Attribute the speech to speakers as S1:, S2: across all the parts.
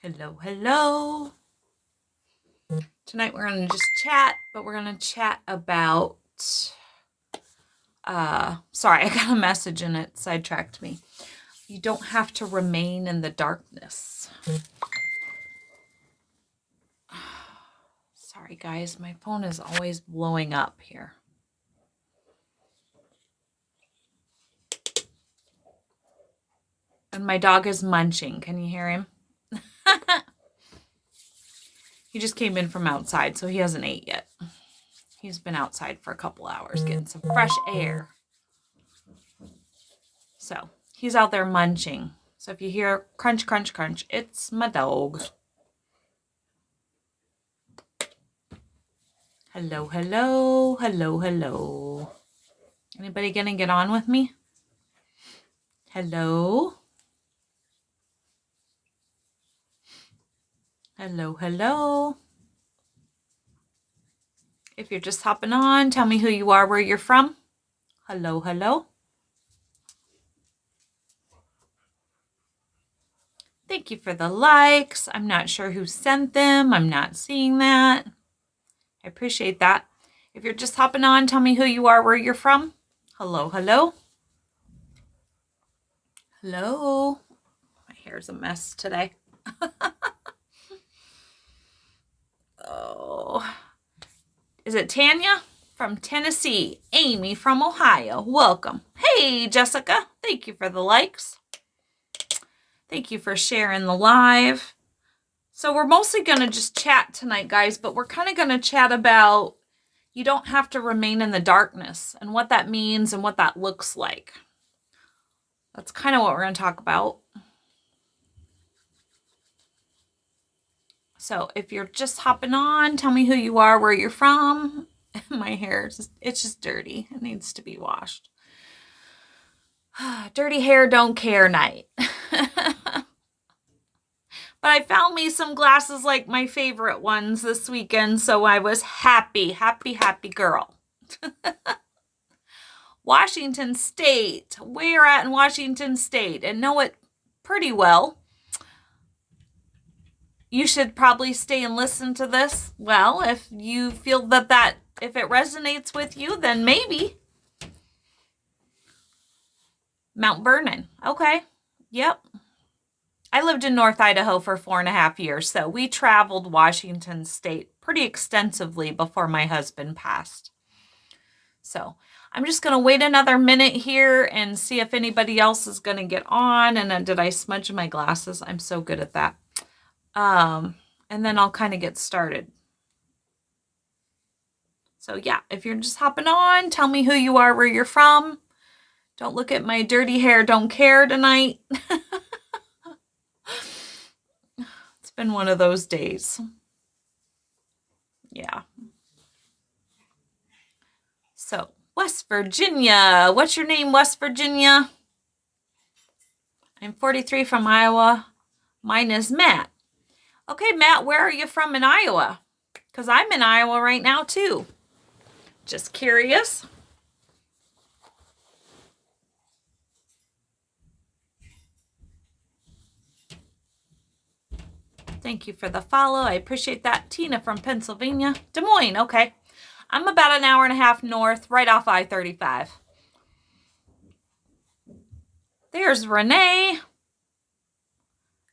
S1: Hello, hello. Tonight we're going to just chat, but we're going to chat about, sorry, I got a message and it sidetracked me. You don't have to remain in the darkness. Sorry guys, my phone is always blowing up here. And my dog is munching. Can you hear him? He just came in from outside, so he hasn't ate yet. He's been outside for a couple hours getting some fresh air. So he's out there munching. So if you hear crunch, crunch, crunch, it's my dog. Hello, hello, hello, hello. Anybody gonna get on with me? Hello? Hello, hello. If you're just hopping on, tell me who you are, where you're from. Hello, hello. Thank you for the likes. I'm not sure who sent them. I'm not seeing that. I appreciate that. If you're just hopping on, tell me who you are, where you're from. Hello, hello. Hello. My hair's a mess today. Oh. Is it Tanya from Tennessee? Amy from Ohio. Welcome. Hey, Jessica. Thank you for the likes. Thank you for sharing the live. So we're mostly going to just chat tonight, guys, but we're kind of going to chat about you don't have to remain in the darkness and what that means and what that looks like. That's kind of what we're going to talk about. So if you're just hopping on, tell me who you are, where you're from. My hair, it's just dirty. It needs to be washed. Dirty hair, don't care night. But I found me some glasses like my favorite ones this weekend, so I was happy, happy, happy girl. Washington State. We're at in Washington State and know it pretty well. You should probably stay and listen to this. Well, if you feel that if it resonates with you, then maybe. Mount Vernon. Okay. Yep. I lived in North Idaho for 4.5 years, so we traveled Washington State pretty extensively before my husband passed. So I'm just going to wait another minute here and see if anybody else is going to get on. And then did I smudge my glasses? I'm so good at that. And then I'll kind of get started. So yeah, if you're just hopping on, tell me who you are, where you're from. Don't look at my dirty hair, don't care tonight. It's been one of those days. Yeah. So, West Virginia. What's your name, West Virginia? I'm 43 from Iowa. Mine is Matt. Okay, Matt, where are you from in Iowa? Because I'm in Iowa right now, too. Just curious. Thank you for the follow. I appreciate that. Tina from Pennsylvania. Des Moines, okay. I'm about an hour and a half north, right off I-35. There's Renee.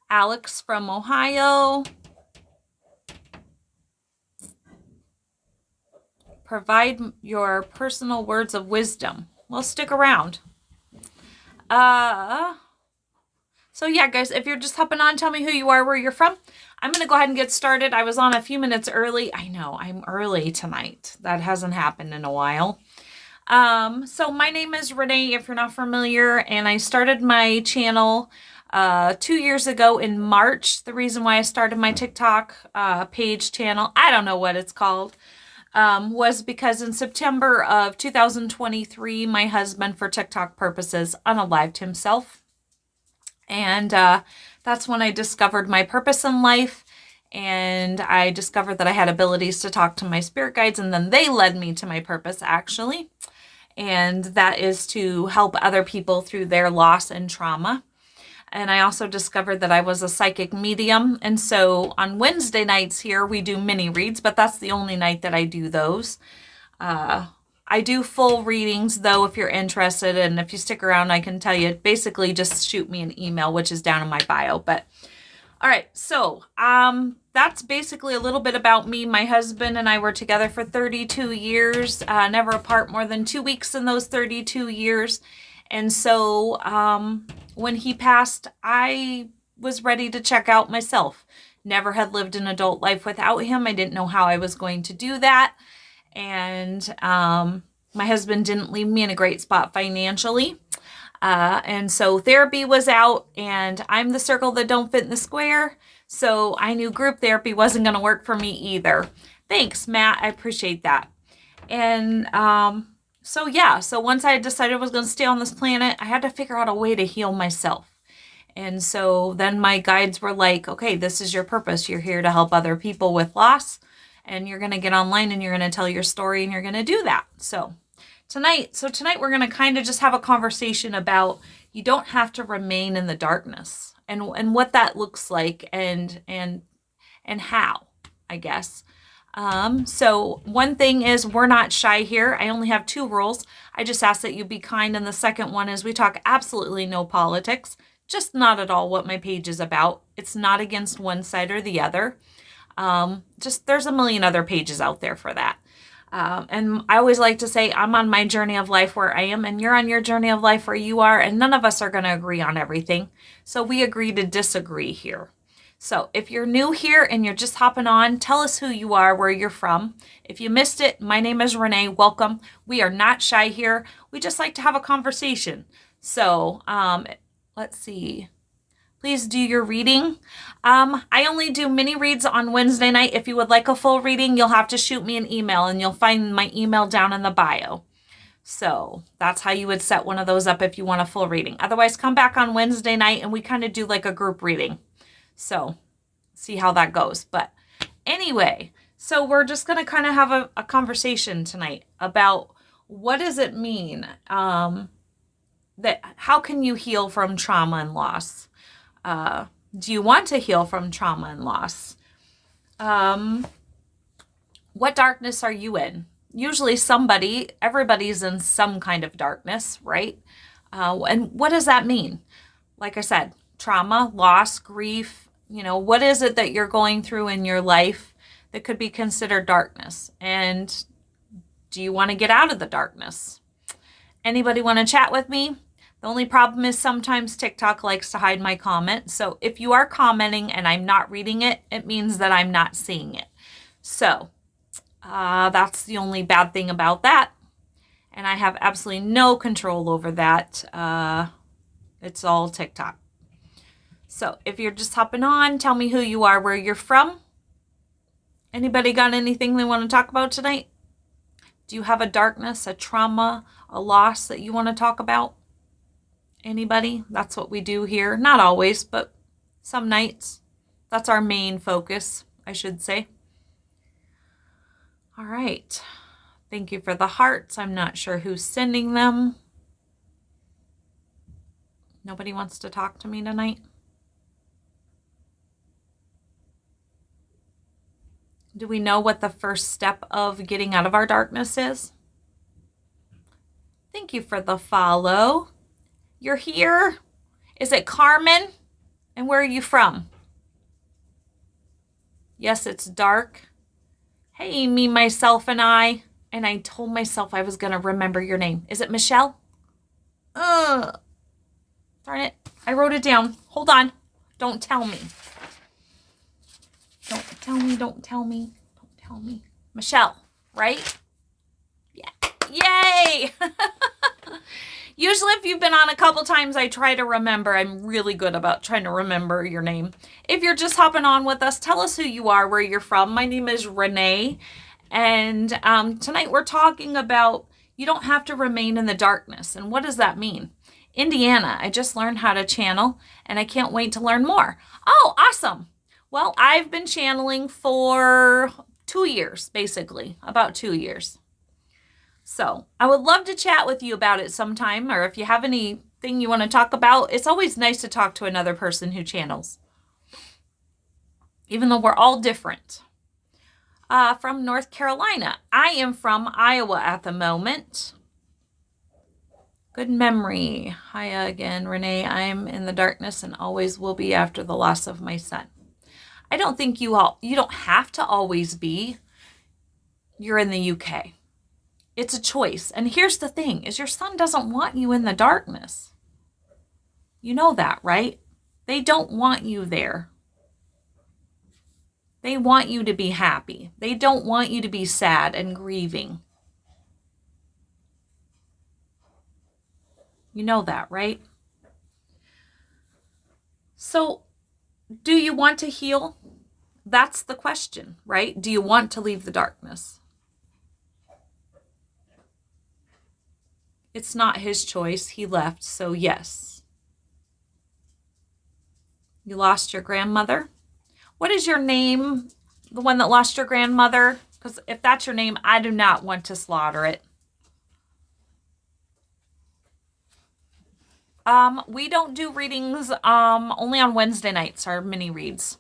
S1: Alex from Ohio. Provide your personal words of wisdom. Well, stick around. So yeah, guys, if you're just hopping on, tell me who you are, where you're from. I'm going to go ahead and get started. I was on a few minutes early. I know, I'm early tonight. That hasn't happened in a while. So my name is Renee, if you're not familiar, and I started my channel 2 years ago in March. The reason why I started my TikTok page channel, I don't know what it's called, was because in September of 2023, my husband, for TikTok purposes, unalived himself. And that's when I discovered my purpose in life. And I discovered that I had abilities to talk to my spirit guides. And then they led me to my purpose, actually. And that is to help other people through their loss and trauma. And I also discovered that I was a psychic medium. And so on Wednesday nights here, we do mini reads, but that's the only night that I do those. I do full readings, though, if you're interested. And if you stick around, I can tell you, basically just shoot me an email, which is down in my bio. But all right, so that's basically a little bit about me. My husband and I were together for 32 years, never apart more than 2 weeks in those 32 years. And so when he passed, I was ready to check out myself. Never had lived an adult life without him. I didn't know how I was going to do that. And my husband didn't leave me in a great spot financially. And so therapy was out, and I'm the circle that don't fit in the square. So I knew group therapy wasn't going to work for me either. Thanks, Matt. I appreciate that. And so once I decided I was going to stay on this planet, I had to figure out a way to heal myself. And so then my guides were like, okay, this is your purpose. You're here to help other people with loss, and you're going to get online and you're going to tell your story, and you're going to do that. So tonight we're going to kind of just have a conversation about you don't have to remain in the darkness, and what that looks like, and how, I guess. So one thing is, we're not shy here. I only have 2 rules. I just ask that you be kind. And the second one is, we talk absolutely no politics, just not at all what my page is about. It's not against one side or the other. Just there's a million other pages out there for that. And I always like to say, I'm on my journey of life where I am, and you're on your journey of life where you are, and none of us are going to agree on everything. So we agree to disagree here. So if you're new here and you're just hopping on, tell us who you are, where you're from. If you missed it, my name is Renee. Welcome. We are not shy here. We just like to have a conversation. So let's see. Please do your reading. I only do mini reads on Wednesday night. If you would like a full reading, you'll have to shoot me an email, and you'll find my email down in the bio. So that's how you would set one of those up if you want a full reading. Otherwise, come back on Wednesday night and we kind of do like a group reading. So see how that goes. But anyway, so we're just going to kind of have a conversation tonight about what does it mean that how can you heal from trauma and loss? Do you want to heal from trauma and loss? What darkness are you in? Usually everybody's in some kind of darkness, right? And what does that mean? Like I said, trauma, loss, grief, what is it that you're going through in your life that could be considered darkness? And do you want to get out of the darkness? Anybody want to chat with me? The only problem is sometimes TikTok likes to hide my comment. So if you are commenting and I'm not reading it, it means that I'm not seeing it. So that's the only bad thing about that. And I have absolutely no control over that. It's all TikTok. So if you're just hopping on, tell me who you are, where you're from. Anybody got anything they want to talk about tonight? Do you have a darkness, a trauma, a loss that you want to talk about? Anybody? That's what we do here. Not always, but some nights. That's our main focus, I should say. All right. Thank you for the hearts. I'm not sure who's sending them. Nobody wants to talk to me tonight? Do we know what the first step of getting out of our darkness is? Thank you for the follow. You're here? Is it Carmen? And where are you from? Yes, it's dark. Hey, me, myself, and I. And I told myself I was going to remember your name. Is it Michelle? Darn it. I wrote it down. Hold on. Don't tell me. Don't tell me. Michelle, right? Yeah. Yay! Usually if you've been on a couple times, I try to remember. I'm really good about trying to remember your name. If you're just hopping on with us, tell us who you are, where you're from. My name is Renee. And tonight we're talking about you don't have to remain in the darkness. And what does that mean? Indiana, I just learned how to channel, and I can't wait to learn more. Oh, awesome. Well, I've been channeling for 2 years, basically, about 2 years. So I would love to chat with you about it sometime, or if you have any thing you want to talk about, it's always nice to talk to another person who channels, even though we're all different. From North Carolina. I am from Iowa at the moment. Good memory. Hiya again, Renee. I am in the darkness and always will be after the loss of my son. I don't think you don't have to always be. You're in the UK. It's a choice. And here's the thing, is your son doesn't want you in the darkness. You know that, right? They don't want you there. They want you to be happy. They don't want you to be sad and grieving. You know that, right? So, do you want to heal? That's the question, right? Do you want to leave the darkness? It's not his choice. He left, so yes. You lost your grandmother? What is your name? The one that lost your grandmother? Because if that's your name, I do not want to slaughter it. We don't do readings only on Wednesday nights, our mini reads.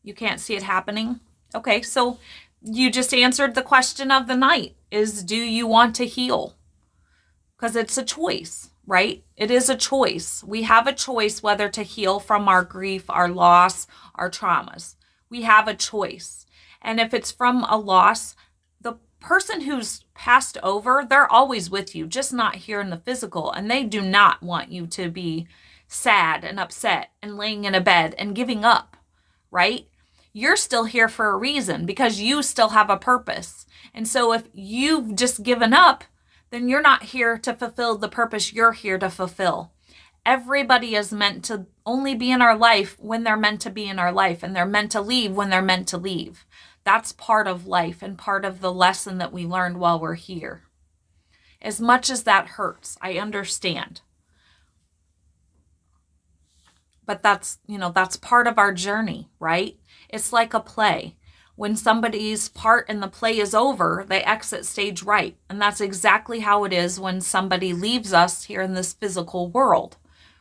S1: You can't see it happening? Okay, so you just answered the question of the night, is do you want to heal? Because it's a choice, right? It is a choice. We have a choice whether to heal from our grief, our loss, our traumas. We have a choice. And if it's from a loss, the person who's passed over, they're always with you, just not here in the physical. And they do not want you to be sad and upset and laying in a bed and giving up, right? You're still here for a reason because you still have a purpose. And so if you've just given up, then you're not here to fulfill the purpose you're here to fulfill. Everybody is meant to only be in our life when they're meant to be in our life, and they're meant to leave when they're meant to leave. That's part of life and part of the lesson that we learned while we're here. As much as that hurts, I understand. But that's part of our journey, right? It's like a play. When somebody's part in the play is over, they exit stage right. And that's exactly how it is when somebody leaves us here in this physical world,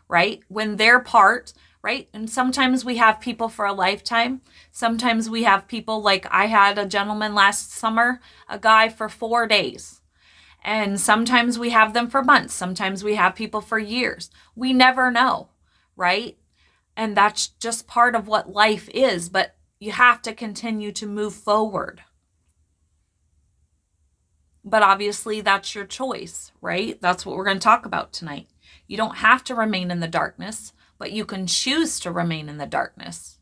S1: right? When their part, right? And sometimes we have people for a lifetime. Sometimes we have people like I had a gentleman last summer, a guy for 4 days. And sometimes we have them for months. Sometimes we have people for years. We never know, right? And that's just part of what life is. But you have to continue to move forward. But obviously that's your choice, right? That's what we're going to talk about tonight. You don't have to remain in the darkness, but you can choose to remain in the darkness.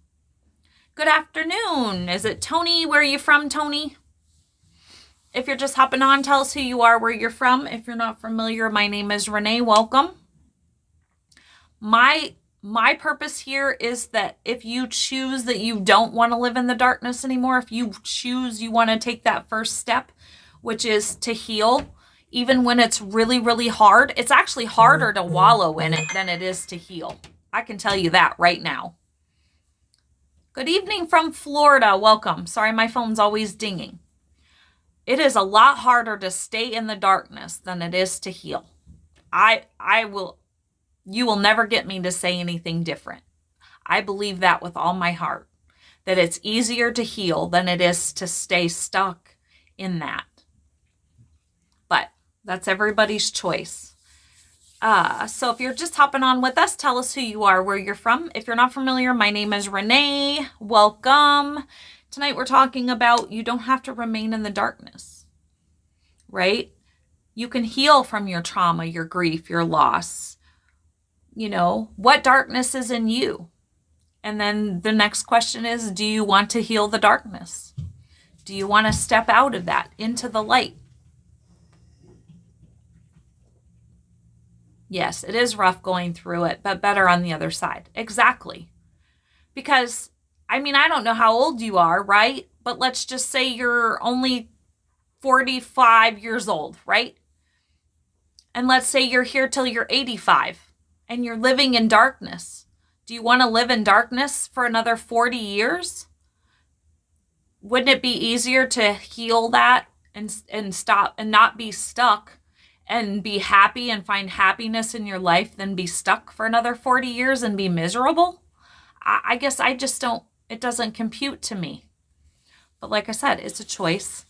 S1: Good afternoon. Is it Tony? Where are you from, Tony? If you're just hopping on, tell us who you are, where you're from. If you're not familiar, my name is Renee. Welcome. My purpose here is that if you choose that you don't want to live in the darkness anymore, if you choose you want to take that first step, which is to heal, even when it's really, really hard, it's actually harder to wallow in it than it is to heal. I can tell you that right now. Good evening from Florida. Welcome. Sorry, my phone's always dinging. It is a lot harder to stay in the darkness than it is to heal. You will never get me to say anything different. I believe that with all my heart, that it's easier to heal than it is to stay stuck in that. But that's everybody's choice. So if you're just hopping on with us, tell us who you are, where you're from. If you're not familiar, my name is Renee. Welcome. Tonight we're talking about you don't have to remain in the darkness, right? You can heal from your trauma, your grief, your loss. You know, what darkness is in you? And then the next question is, do you want to heal the darkness? Do you want to step out of that into the light? Yes, it is rough going through it, but better on the other side. Exactly. Because, I don't know how old you are, right? But let's just say you're only 45 years old, right? And let's say you're here till you're 85. And you're living in darkness. Do you want to live in darkness for another 40 years? Wouldn't it be easier to heal that and stop and not be stuck and be happy and find happiness in your life than be stuck for another 40 years and be miserable? I guess I just don't, it doesn't compute to me. But like I said, it's a choice.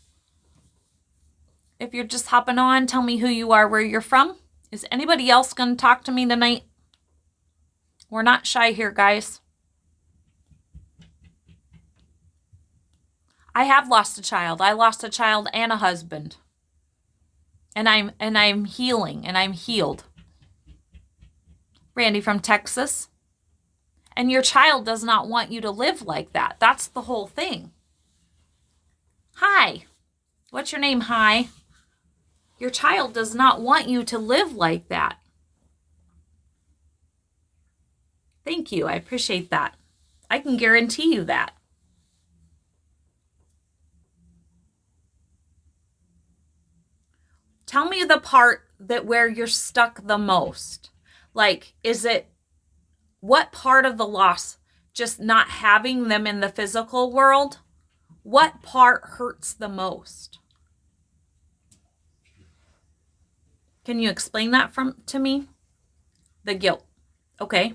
S1: If you're just hopping on, tell me who you are, where you're from. Is anybody else going to talk to me tonight? We're not shy here, guys. I have lost a child. I lost a child and a husband. And I'm healing and I'm healed. Randy from Texas. And your child does not want you to live like that. That's the whole thing. Hi. What's your name? Hi. Your child does not want you to live like that. Thank you. I appreciate that. I can guarantee you that. Tell me the part that where you're stuck the most. Like, is it what part of the loss? Just not having them in the physical world? What part hurts the most? Can you explain that to me? The guilt. Okay.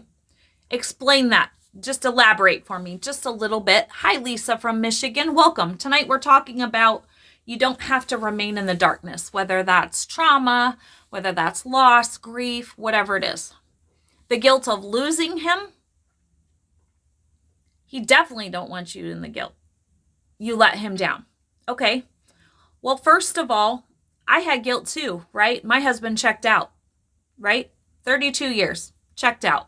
S1: Explain that. Just elaborate for me just a little bit. Hi, Lisa from Michigan. Welcome. Tonight we're talking about you don't have to remain in the darkness, whether that's trauma, whether that's loss, grief, whatever it is. The guilt of losing him, he definitely don't want you in the guilt. You let him down. Okay. Well, first of all, I had guilt too, right? My husband checked out, right? 32 years, checked out.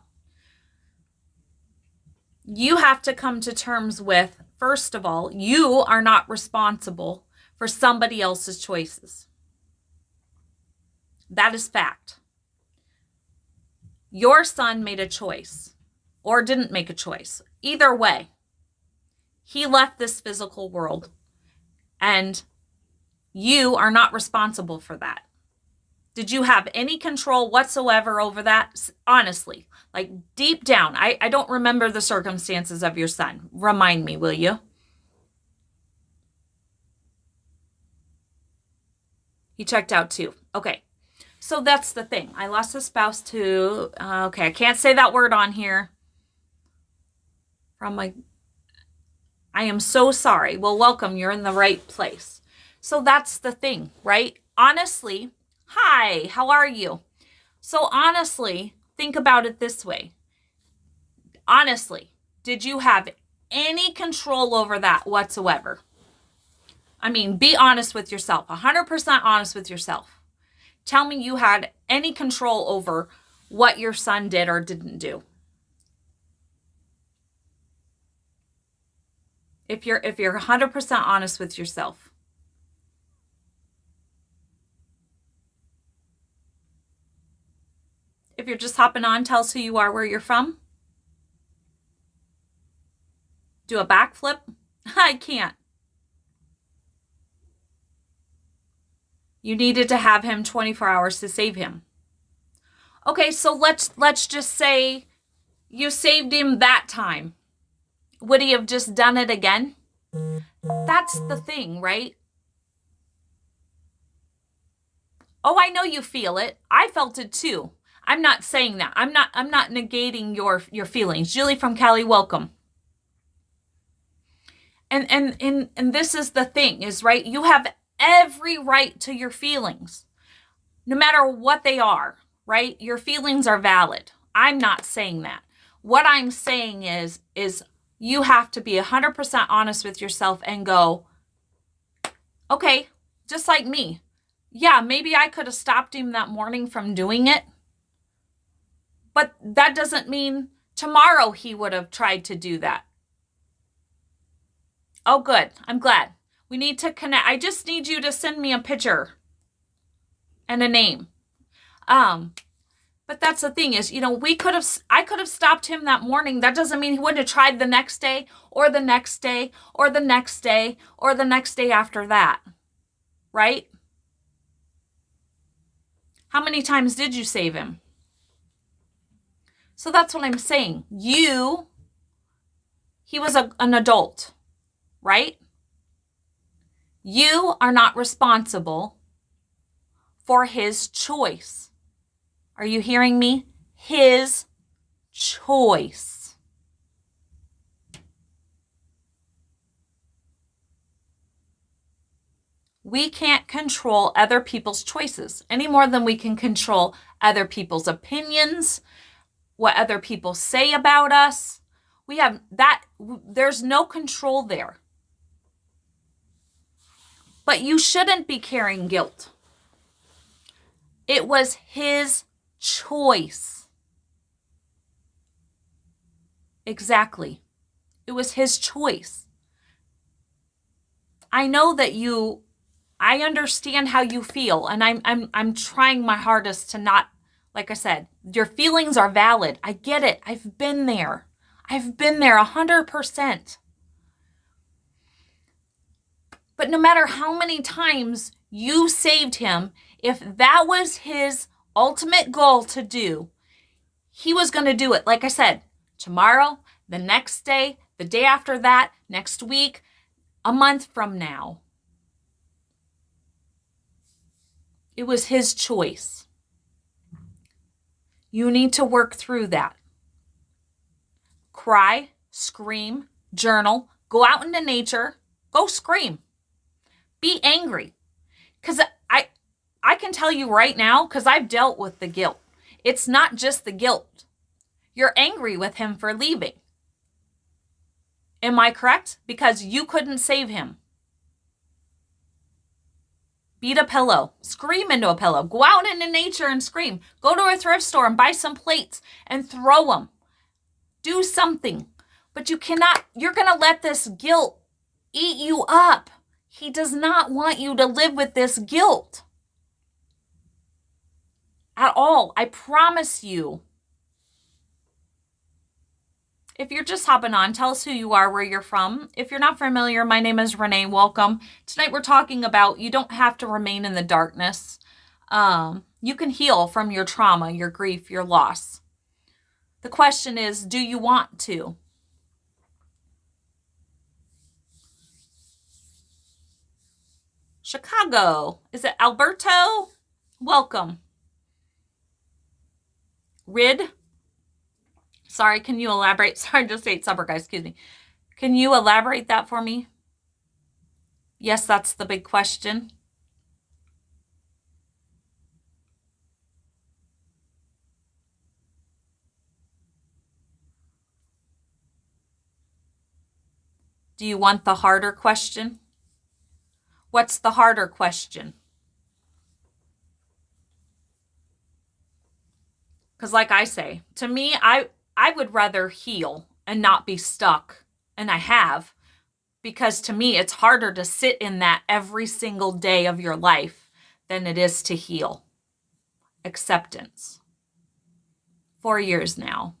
S1: You have to come to terms with, first of all, you are not responsible for somebody else's choices. That is fact. Your son made a choice or didn't make a choice. Either way, he left this physical world and you are not responsible for that. Did you have any control whatsoever over that? Honestly, like deep down, I don't remember the circumstances of your son. Remind me, will you? He checked out too. Okay. So that's the thing. I lost a spouse too. Okay. I can't say that word on here. I am so sorry. Well, welcome. You're in the right place. So that's the thing, right? Honestly, hi, how are you? So honestly, think about it this way. Honestly, did you have any control over that whatsoever? I mean, be honest with yourself, 100% honest with yourself. Tell me you had any control over what your son did or didn't do. If you're 100% honest with yourself. If you're just hopping on, tell us who you are, where you're from. Do a backflip. I can't. You needed to have him 24 hours to save him. Okay, so let's just say you saved him that time. Would he have just done it again? That's the thing, right? Oh, I know you feel it. I felt it too. I'm not saying that. I'm not negating your feelings. Julie from Cali, welcome. And this is the thing is, right? You have every right to your feelings, no matter what they are, right? Your feelings are valid. I'm not saying that. What I'm saying is you have to be 100% honest with yourself and go, okay, just like me. Yeah, maybe I could have stopped him that morning from doing it, but that doesn't mean tomorrow he would have tried to do that. Oh, good. I'm glad. We need to connect. I just need you to send me a picture and a name. But that's the thing is, I could have stopped him that morning. That doesn't mean he wouldn't have tried the next day or the next day or the next day or the next day after that. Right? How many times did you save him? So that's what I'm saying. He was an adult, right? You are not responsible for his choice. Are you hearing me? His choice. We can't control other people's choices any more than we can control other people's opinions, what other people say about us. We have that, there's no control there. But you shouldn't be carrying guilt. It was his choice. Exactly. It was his choice. I know that I understand how you feel, and I'm trying my hardest to not, like I said, your feelings are valid. I get it. I've been there. 100%. But no matter how many times you saved him, if that was his ultimate goal to do, he was going to do it. Like I said, tomorrow, the next day, the day after that, next week, a month from now. It was his choice. You need to work through that. Cry, scream, journal, go out into nature, go scream. Be angry. Because I can tell you right now, because I've dealt with the guilt. It's not just the guilt. You're angry with him for leaving. Am I correct? Because you couldn't save him. Beat a pillow. Scream into a pillow. Go out into nature and scream. Go to a thrift store and buy some plates and throw them. Do something. But you're going to let this guilt eat you up. He does not want you to live with this guilt. At all. I promise you. If you're just hopping on, tell us who you are, where you're from. If you're not familiar, my name is Renee. Welcome. Tonight we're talking about you don't have to remain in the darkness. You can heal from your trauma, your grief, your loss. The question is, do you want to? Chicago. Is it Alberto? Welcome. Rid. Sorry, can you elaborate? Sorry, I just ate supper, guys. Excuse me. Can you elaborate that for me? Yes, that's the big question. Do you want the harder question? What's the harder question? Because like I say, to me, I would rather heal and not be stuck. And I have. Because to me, it's harder to sit in that every single day of your life than it is to heal. Acceptance. 4 years now.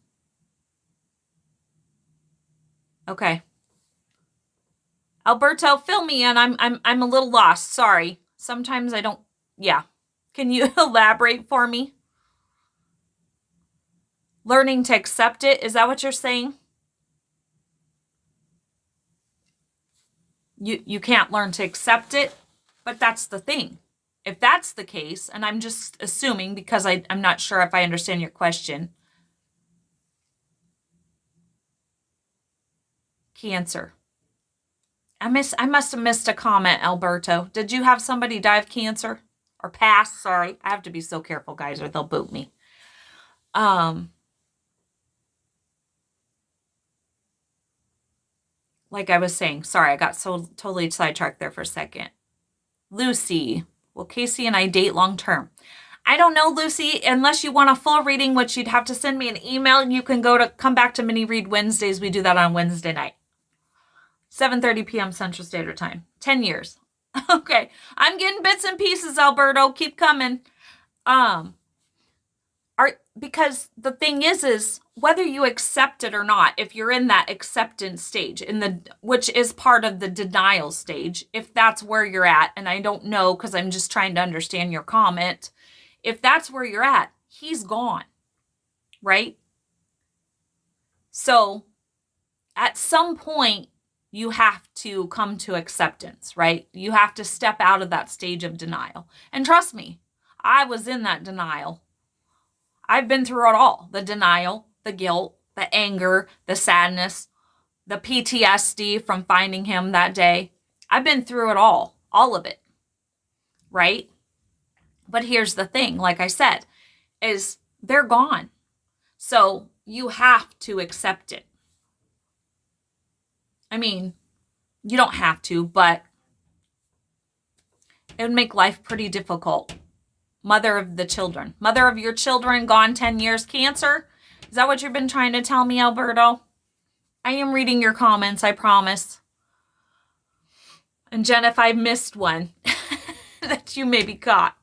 S1: Okay. Alberto, fill me in. I'm a little lost. Sorry. Sometimes I don't. Yeah. Can you elaborate for me? Learning to accept it. Is that what you're saying? You can't learn to accept it, but that's the thing. If that's the case, and I'm just assuming because I'm not sure if I understand your question. Cancer. I must have missed a comment, Alberto. Did you have somebody die of cancer? Or pass? Sorry. I have to be so careful, guys, or they'll boot me. Like I was saying, sorry, I got so totally sidetracked there for a second. Lucy, will Casey and I date long term? I don't know, Lucy, unless you want a full reading, which you'd have to send me an email. You can come back to Mini Read Wednesdays. We do that on Wednesday night. 7:30 p.m. Central Standard Time. 10 years. Okay. I'm getting bits and pieces, Alberto. Keep coming. Because the thing is whether you accept it or not, if you're in that acceptance stage, which is part of the denial stage, if that's where you're at, and I don't know because I'm just trying to understand your comment, if that's where you're at, he's gone, right? So at some point, you have to come to acceptance, right? You have to step out of that stage of denial. And trust me, I was in that denial. I've been through it all. The denial, the guilt, the anger, the sadness, the PTSD from finding him that day. I've been through it all of it, right? But here's the thing, like I said, is they're gone. So you have to accept it. I mean, you don't have to, but it would make life pretty difficult. Mother of your children, gone 10 years, cancer. Is that what you've been trying to tell me, Alberto? I am reading your comments, I promise. And Jen, if I missed one that you maybe caught.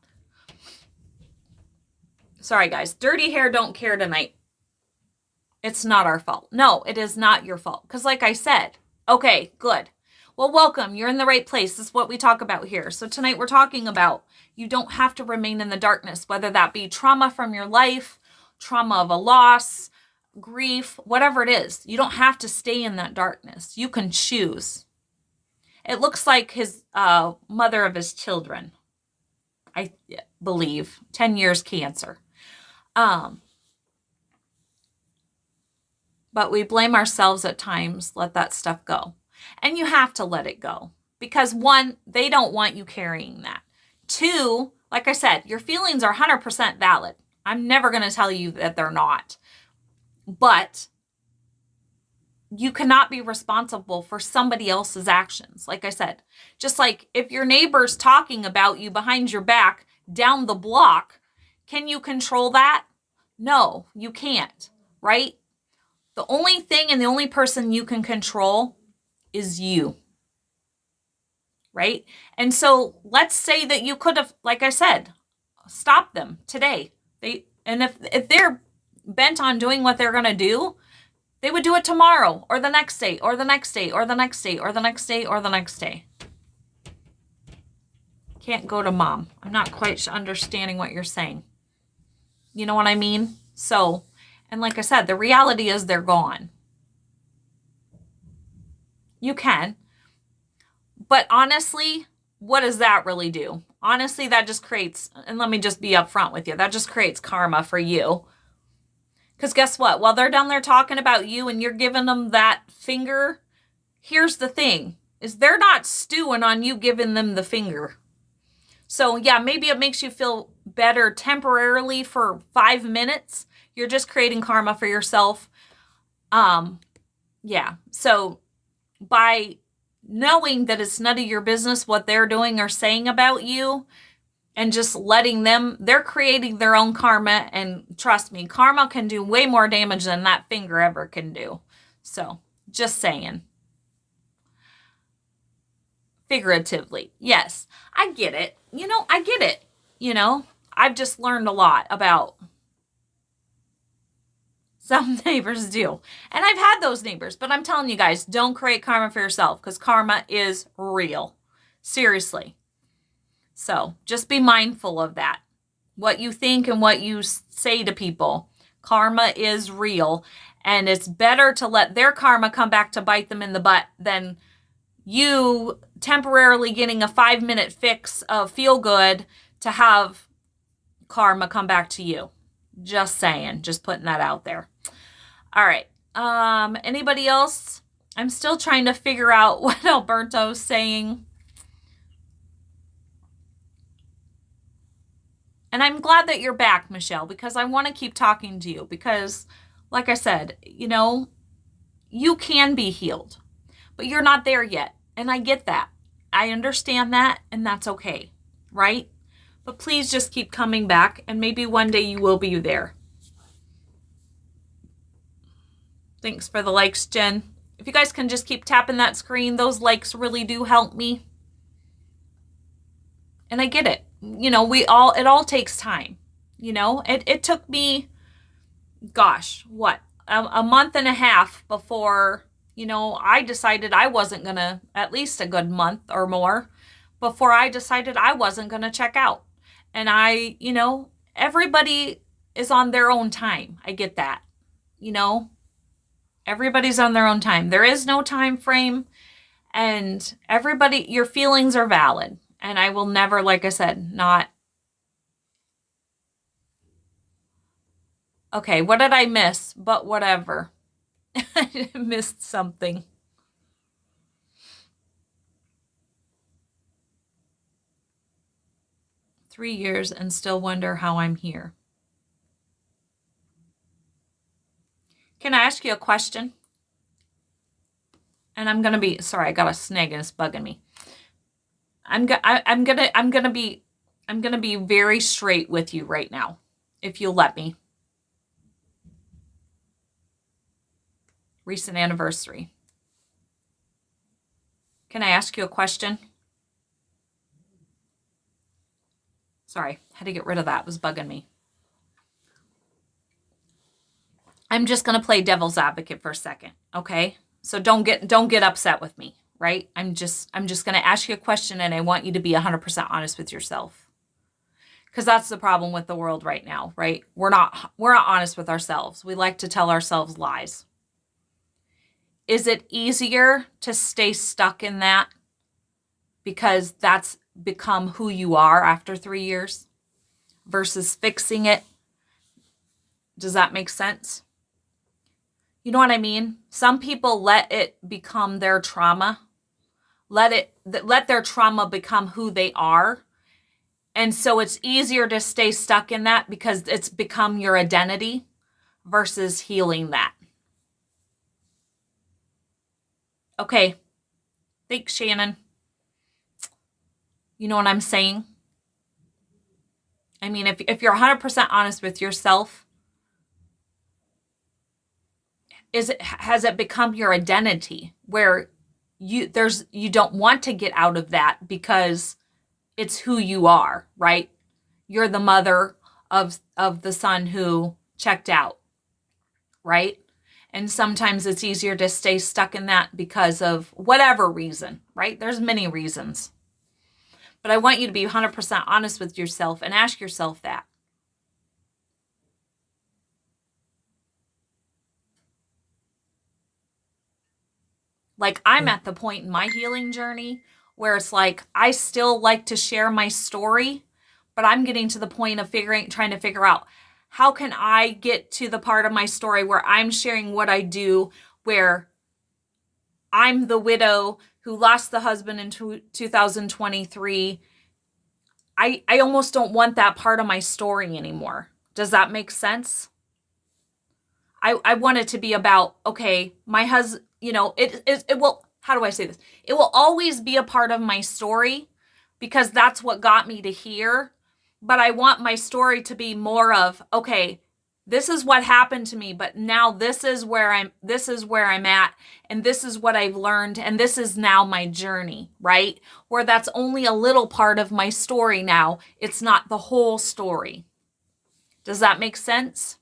S1: Sorry, guys. Dirty hair don't care tonight. It's not our fault. No, it is not your fault. Because like I said, okay, good. Well, welcome. You're in the right place. This is what we talk about here. So tonight we're talking about you don't have to remain in the darkness, whether that be trauma from your life, trauma of a loss, grief, whatever it is. You don't have to stay in that darkness. You can choose. It looks like his mother of his children, I believe, 10 years cancer. But we blame ourselves at times, let that stuff go. And you have to let it go. Because one, they don't want you carrying that. Two, like I said, your feelings are 100% valid. I'm never going to tell you that they're not. But you cannot be responsible for somebody else's actions. Like I said, just like if your neighbor's talking about you behind your back down the block, can you control that? No, you can't, right? The only thing and the only person you can control is you, right? And so let's say that you could have, like I said, stopped them today. If they're bent on doing what they're going to do, they would do it tomorrow or the next day or the next day or the next day or the next day or the next day. Can't go to mom. I'm not quite understanding what you're saying. You know what I mean? So, and like I said, the reality is they're gone. You can. But honestly, what does that really do? Honestly, that just creates, and let me just be upfront with you, that just creates karma for you. Because guess what? While they're down there talking about you and you're giving them that finger, here's the thing, is they're not stewing on you giving them the finger. So yeah, maybe it makes you feel better temporarily for 5 minutes. You're just creating karma for yourself. Yeah. So by knowing that it's none of your business what they're doing or saying about you and just letting them, they're creating their own karma. And trust me, karma can do way more damage than that finger ever can do. So just saying. Figuratively. Yes, I get it. I get it. I've just learned a lot about some neighbors do. And I've had those neighbors, but I'm telling you guys, don't create karma for yourself because karma is real. Seriously. So just be mindful of that. What you think and what you say to people. Karma is real. And it's better to let their karma come back to bite them in the butt than you temporarily getting a 5-minute fix of feel good to have karma come back to you. Just saying, just putting that out there. All right. Anybody else? I'm still trying to figure out what Alberto's saying. And I'm glad that you're back, Michelle, because I want to keep talking to you because, like I said, you can be healed, but you're not there yet. And I get that. I understand that, and that's okay, right? But please just keep coming back, and maybe one day you will be there. Thanks for the likes, Jen. If you guys can just keep tapping that screen, those likes really do help me. And I get it. It all takes time. It took me, gosh, what? A month and a half before, I decided I wasn't going to, at least a good month or more, before I decided I wasn't going to check out. And everybody is on their own time. I get that. Everybody's on their own time. There is no time frame. And your feelings are valid. And I will never, like I said, not Okay, what did I miss? But whatever. I missed something. Three years and still wonder how I'm here. Can I ask you a question? And I'm gonna be sorry. I got a snag and it's bugging me. I'm gonna be very straight with you right now, if you'll let me. Recent anniversary. Can I ask you a question? Sorry, had to get rid of that. It was bugging me. I'm just gonna play devil's advocate for a second, okay? So don't get upset with me, right? I'm just gonna ask you a question, and I want you to be 100% honest with yourself, because that's the problem with the world right now, right? We're not honest with ourselves. We like to tell ourselves lies. Is it easier to stay stuck in that because that's become who you are after 3 years versus fixing it? Does that make sense? You know what I mean? Some people let it become their trauma. Let their trauma become who they are. And so it's easier to stay stuck in that because it's become your identity versus healing that. Okay. Thanks, Shannon. You know what I'm saying? I mean, if you're 100% honest with yourself, has it become your identity where you don't want to get out of that because it's who you are, right? You're the mother of the son who checked out, right? And sometimes it's easier to stay stuck in that because of whatever reason, right? There's many reasons. But I want you to be 100% honest with yourself and ask yourself that. Like, I'm at the point in my healing journey where it's like, I still like to share my story, but I'm getting to the point of trying to figure out how can I get to the part of my story where I'm sharing what I do, where I'm the widow who lost the husband in 2023. I almost don't want that part of my story anymore. Does that make sense? I want it to be about, okay, my husband, it will, how do I say this? It will always be a part of my story because that's what got me to here. But I want my story to be more of, okay, this is what happened to me, but now this is where I'm at, and this is what I've learned, and this is now my journey, right? Where that's only a little part of my story now. It's not the whole story. Does that make sense?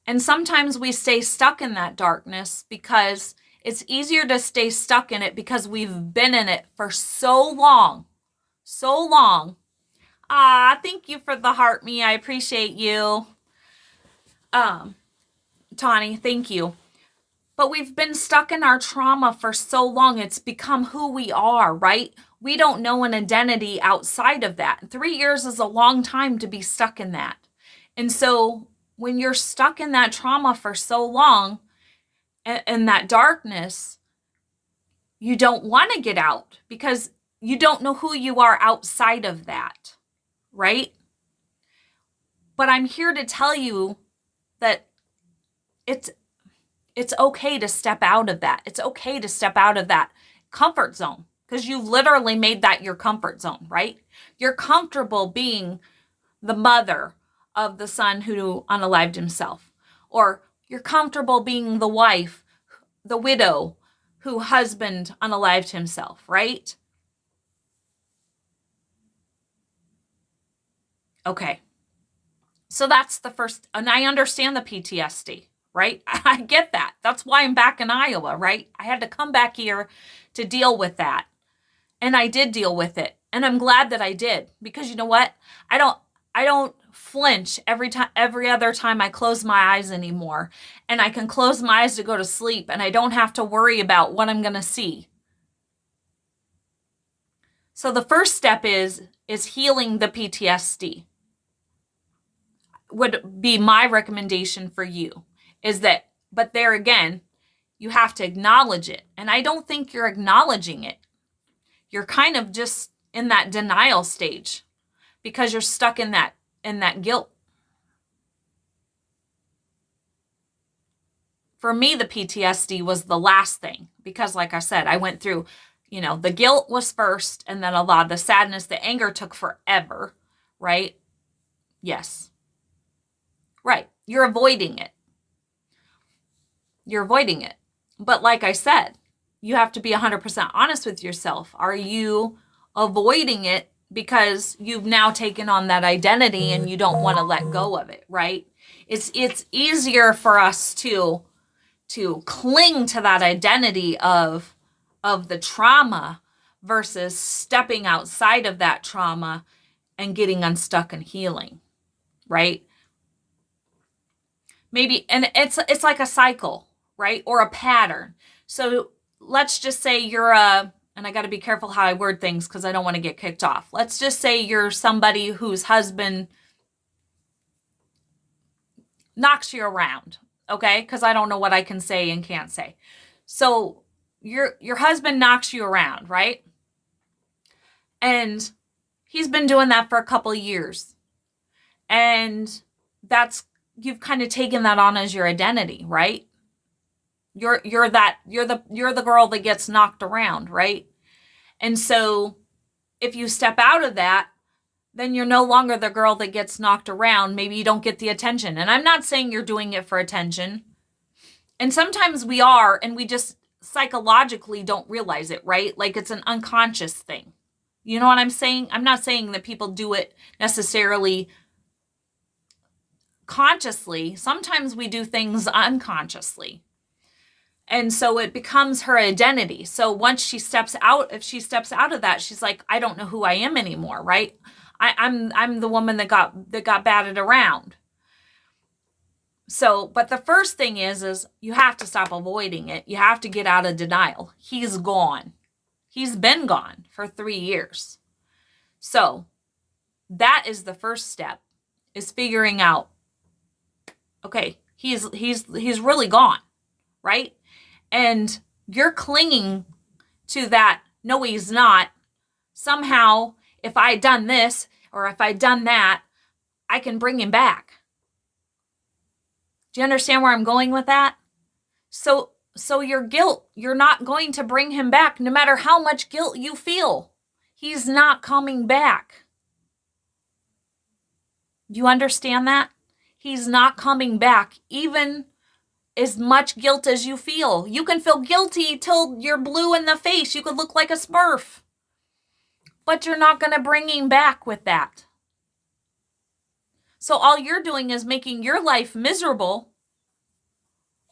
S1: And sometimes we stay stuck in that darkness because it's easier to stay stuck in it because we've been in it for so long. So long. Thank you for the heart me. I appreciate you. Tawny, thank you. But we've been stuck in our trauma for so long. It's become who we are, right? We don't know an identity outside of that. 3 years is a long time to be stuck in that. And so when you're stuck in that trauma for so long and that darkness, you don't want to get out because you don't know who you are outside of that, right? But I'm here to tell you that it's okay to step out of that. It's okay to step out of that comfort zone because you literally made that your comfort zone, right? You're comfortable being the mother of the son who unalived himself, or you're comfortable being the wife, the widow who husband unalived himself, right? Okay. So that's the first, and I understand the PTSD, right? I get that. That's why I'm back in Iowa, right? I had to come back here to deal with that. And I did deal with it. And I'm glad that I did, because you know what? I don't flinch every other time I close my eyes anymore. And I can close my eyes to go to sleep and I don't have to worry about what I'm going to see. So the first step is healing the PTSD. would be my recommendation for you is that, but there again, you have to acknowledge it. And I don't think you're acknowledging it. You're kind of just in that denial stage because you're stuck in that guilt. For me, the PTSD was the last thing because, like I said, I went through, the guilt was first, and then a lot of the sadness, the anger took forever, right? Yes. Right. You're avoiding it. You're avoiding it. But like I said, you have to be 100% honest with yourself. Are you avoiding it because you've now taken on that identity and you don't want to let go of it, right? It's easier for us to cling to that identity of the trauma versus stepping outside of that trauma and getting unstuck and healing, right? Maybe, and it's like a cycle, right? Or a pattern. So let's just say you're and I got to be careful how I word things because I don't want to get kicked off. Let's just say you're somebody whose husband knocks you around, okay? Because I don't know what I can say and can't say. So your husband knocks you around, right? And he's been doing that for a couple of years. And you've kind of taken that on as your identity, right? You're the girl that gets knocked around, right? And so if you step out of that, then you're no longer the girl that gets knocked around. Maybe you don't get the attention. And I'm not saying you're doing it for attention. And sometimes we are, and we just psychologically don't realize it, right? Like it's an unconscious thing. You know what I'm saying? I'm not saying that people do it necessarily consciously. Sometimes we do things unconsciously. And so it becomes her identity. So once she steps out, if she steps out of that, she's like, I don't know who I am anymore, right? I'm the woman that got batted around. So, but the first thing is you have to stop avoiding it. You have to get out of denial. He's gone. He's been gone for 3 years. So that is the first step, is figuring out, okay, he's really gone, right? And you're clinging to that, no, he's not. Somehow, if I had done this or if I'd done that, I can bring him back. Do you understand where I'm going with that? So your guilt, you're not going to bring him back no matter how much guilt you feel. He's not coming back. Do you understand that? He's not coming back, even as much guilt as you feel. You can feel guilty till you're blue in the face. You could look like a Smurf. But you're not going to bring him back with that. So all you're doing is making your life miserable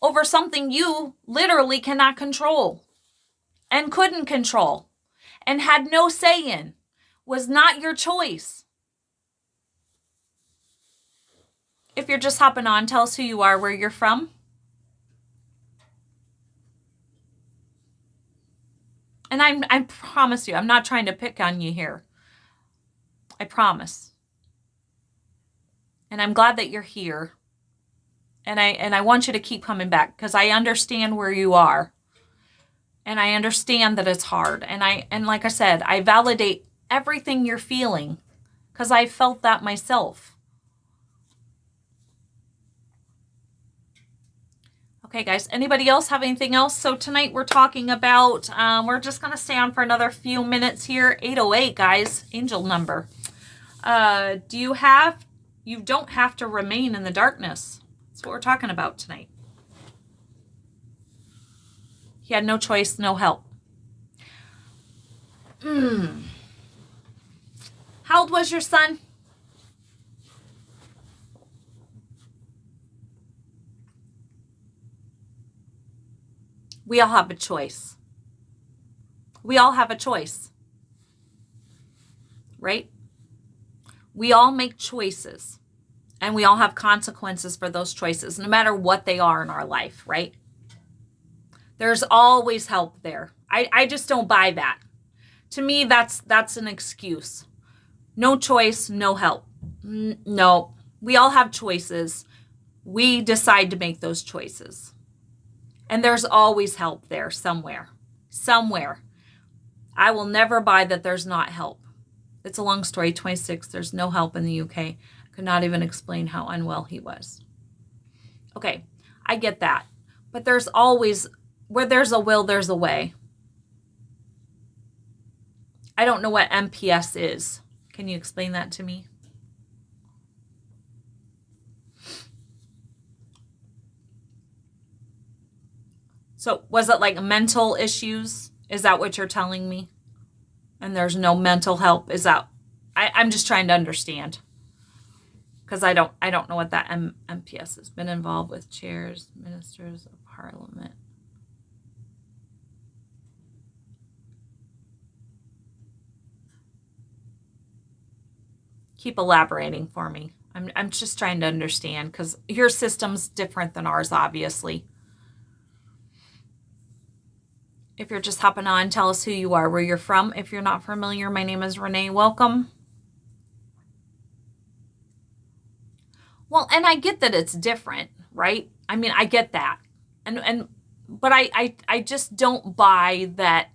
S1: over something you literally cannot control and couldn't control and had no say in, was not your choice. If you're just hopping on, tell us who you are, where you're from. And I promise you, I'm not trying to pick on you here. I promise. And I'm glad that you're here. And I want you to keep coming back because I understand where you are. And I understand that it's hard. And like I said, I validate everything you're feeling because I felt that myself. Okay, guys, anybody else have anything else? So tonight we're talking about, we're just going to stay on for another few minutes here. 808, guys, angel number. You don't have to remain in the darkness. That's what we're talking about tonight. He had no choice, no help. How old was your son? We all have a choice. We all have a choice. Right? We all make choices. And we all have consequences for those choices, no matter what they are in our life, right? There's always help there. I just don't buy that. To me, that's an excuse. No choice, no help. No, We all have choices. We decide to make those choices. And there's always help there somewhere. Somewhere. I will never buy that there's not help. It's a long story. 26, there's no help in the UK. Could not even explain how unwell he was. Okay, I get that. But there's always, where there's a will, there's a way. I don't know what MPS is. Can you explain that to me? So was it like mental issues? Is that what you're telling me? And there's no mental help? Is that, I'm just trying to understand. Because I don't know what that MPS has been involved with. Chairs, ministers of parliament. Keep elaborating for me. I'm just trying to understand because your system's different than ours, obviously. If you're just hopping on, tell us who you are, where you're from. If you're not familiar, my name is Renee. Welcome. Well, and I get that it's different, right? I mean, I get that. But I just don't buy that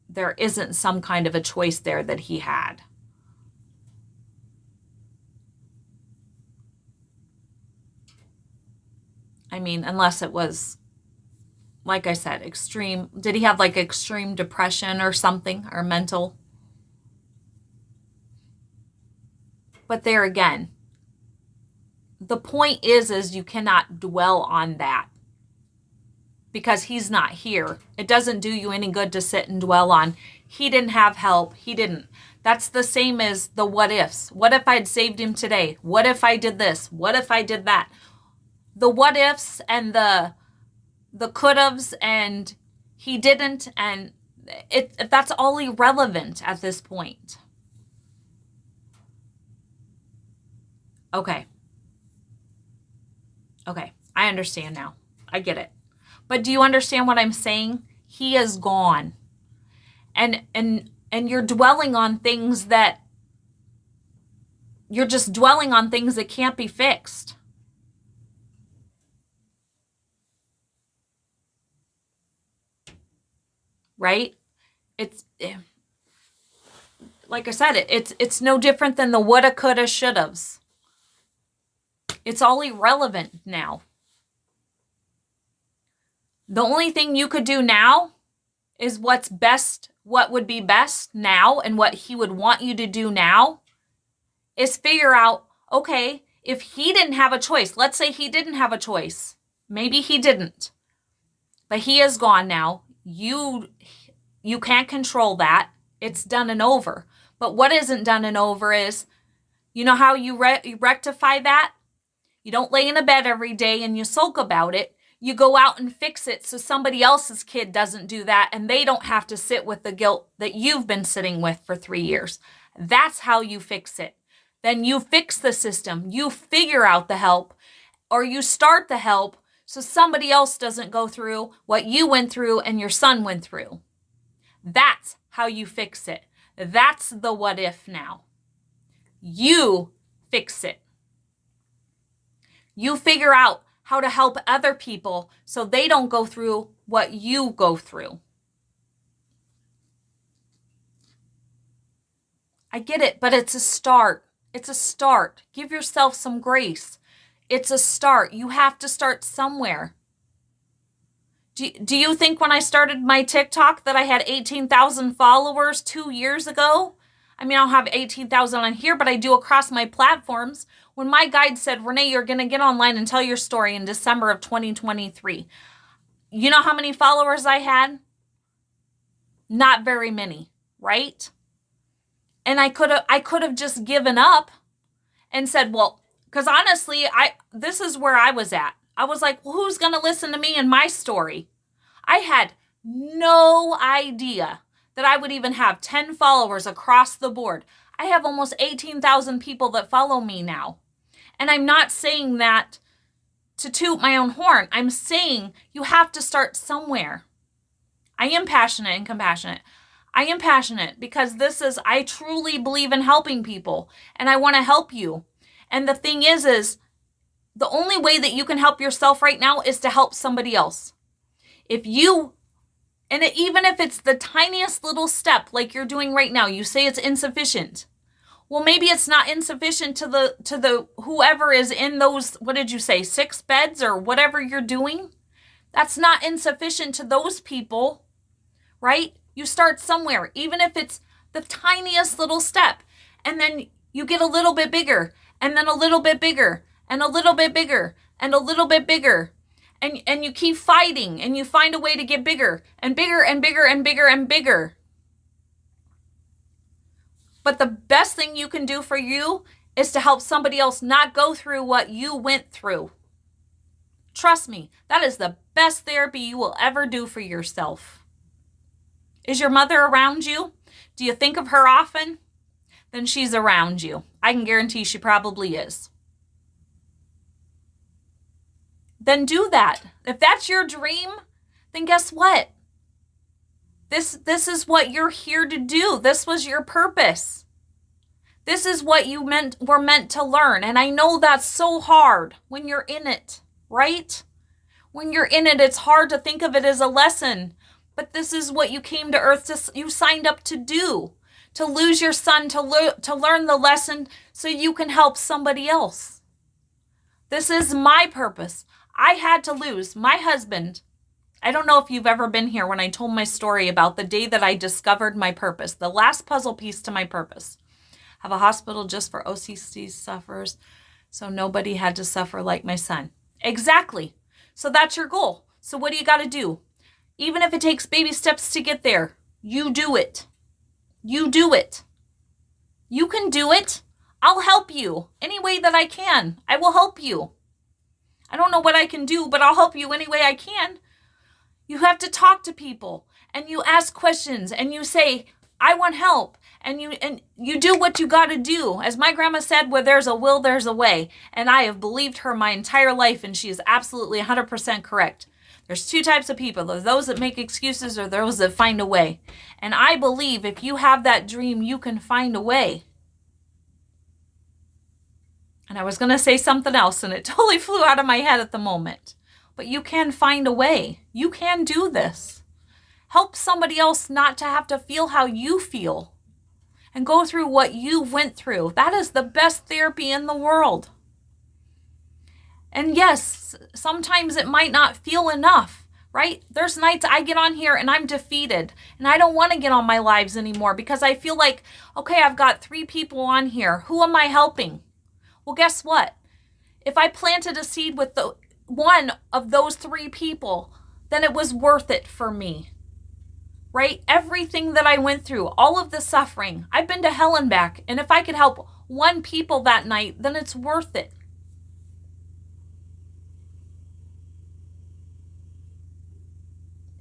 S1: there isn't some kind of a choice there that he had. I mean, unless it was, like I said, extreme. Did he have like extreme depression or something, or mental? But there again, the point is you cannot dwell on that because he's not here. It doesn't do you any good to sit and dwell on. He didn't have help. He didn't. That's the same as the what ifs. What if I'd saved him today? What if I did this? What if I did that? The what ifs and the could haves and he didn't, and that's all irrelevant at this point. Okay, I understand now. I get it. But do you understand what I'm saying? He is gone. And you're dwelling on things that you're just dwelling on things that can't be fixed. Right? It's like I said, it's no different than the woulda, coulda, shoulda's. It's all irrelevant now. The only thing you could do now is what's best, what would be best now, and what he would want you to do now is figure out, okay, if he didn't have a choice, let's say he didn't have a choice. Maybe he didn't. But he is gone now. You can't control that. It's done and over. But what isn't done and over is, you know how you rectify that? You don't lay in a bed every day and you sulk about it. You go out and fix it so somebody else's kid doesn't do that and they don't have to sit with the guilt that you've been sitting with for 3 years. That's how you fix it. Then you fix the system. You figure out the help, or you start the help so somebody else doesn't go through what you went through and your son went through. That's how you fix it. That's the what if now. You fix it. You figure out how to help other people so they don't go through what you go through. I get it, but it's a start. It's a start. Give yourself some grace. It's a start. You have to start somewhere. Do you think when I started my TikTok that I had 18,000 followers 2 years ago? I mean, I'll have 18,000 on here, but I do across my platforms. When my guide said, Renee, you're going to get online and tell your story in December of 2023. You know how many followers I had? Not very many, right? And I could have just given up and said, well, because honestly, this is where I was at. I was like, well, who's going to listen to me and my story? I had no idea that I would even have 10 followers across the board. I have almost 18,000 people that follow me now. And I'm not saying that to toot my own horn. I'm saying you have to start somewhere. I am passionate and compassionate. I am passionate because I truly believe in helping people and I want to help you. And the thing is the only way that you can help yourself right now is to help somebody else. Even if it's the tiniest little step like you're doing right now, you say it's insufficient. Well, maybe it's not insufficient to the whoever is in those, what did you say, 6 beds or whatever you're doing. That's not insufficient to those people, right? You start somewhere, even if it's the tiniest little step, and then you get a little bit bigger, and then a little bit bigger, and a little bit bigger, and a little bit bigger. And you keep fighting, and you find a way to get bigger and bigger and bigger and bigger and bigger. But the best thing you can do for you is to help somebody else not go through what you went through. Trust me, that is the best therapy you will ever do for yourself. Is your mother around you? Do you think of her often? Then she's around you. I can guarantee she probably is. Then do that. If that's your dream, then guess what? This is what you're here to do. This was your purpose. This is what you were meant to learn. And I know that's so hard when you're in it, right? When you're in it, it's hard to think of it as a lesson. But this is what you came to earth you signed up to do. To lose your son, to learn the lesson so you can help somebody else. This is my purpose. I had to lose my husband. I don't know if you've ever been here when I told my story about the day that I discovered my purpose, the last puzzle piece to my purpose. Have a hospital just for OCD sufferers, so nobody had to suffer like my son. Exactly. So that's your goal. So what do you got to do? Even if it takes baby steps to get there, you do it. You do it. You can do it. I'll help you any way that I can. I will help you. I don't know what I can do, but I'll help you any way I can. You have to talk to people, and you ask questions, and you say, I want help. And you do what you got to do. As my grandma said, where there's a will, there's a way. And I have believed her my entire life, and she is absolutely 100% correct. There's 2 types of people. There's those that make excuses or those that find a way. And I believe if you have that dream, you can find a way. And I was going to say something else, and it totally flew out of my head at the moment. But you can find a way. You can do this. Help somebody else not to have to feel how you feel and go through what you went through. That is the best therapy in the world. And yes, sometimes it might not feel enough, right? There's nights I get on here and I'm defeated and I don't want to get on my lives anymore because I feel like, okay, I've got 3 people on here. Who am I helping? Well, guess what? If I planted a seed with one of those 3 people, then it was worth it for me, right? Everything that I went through, all of the suffering, I've been to hell and back. And if I could help 1 people that night, then it's worth it.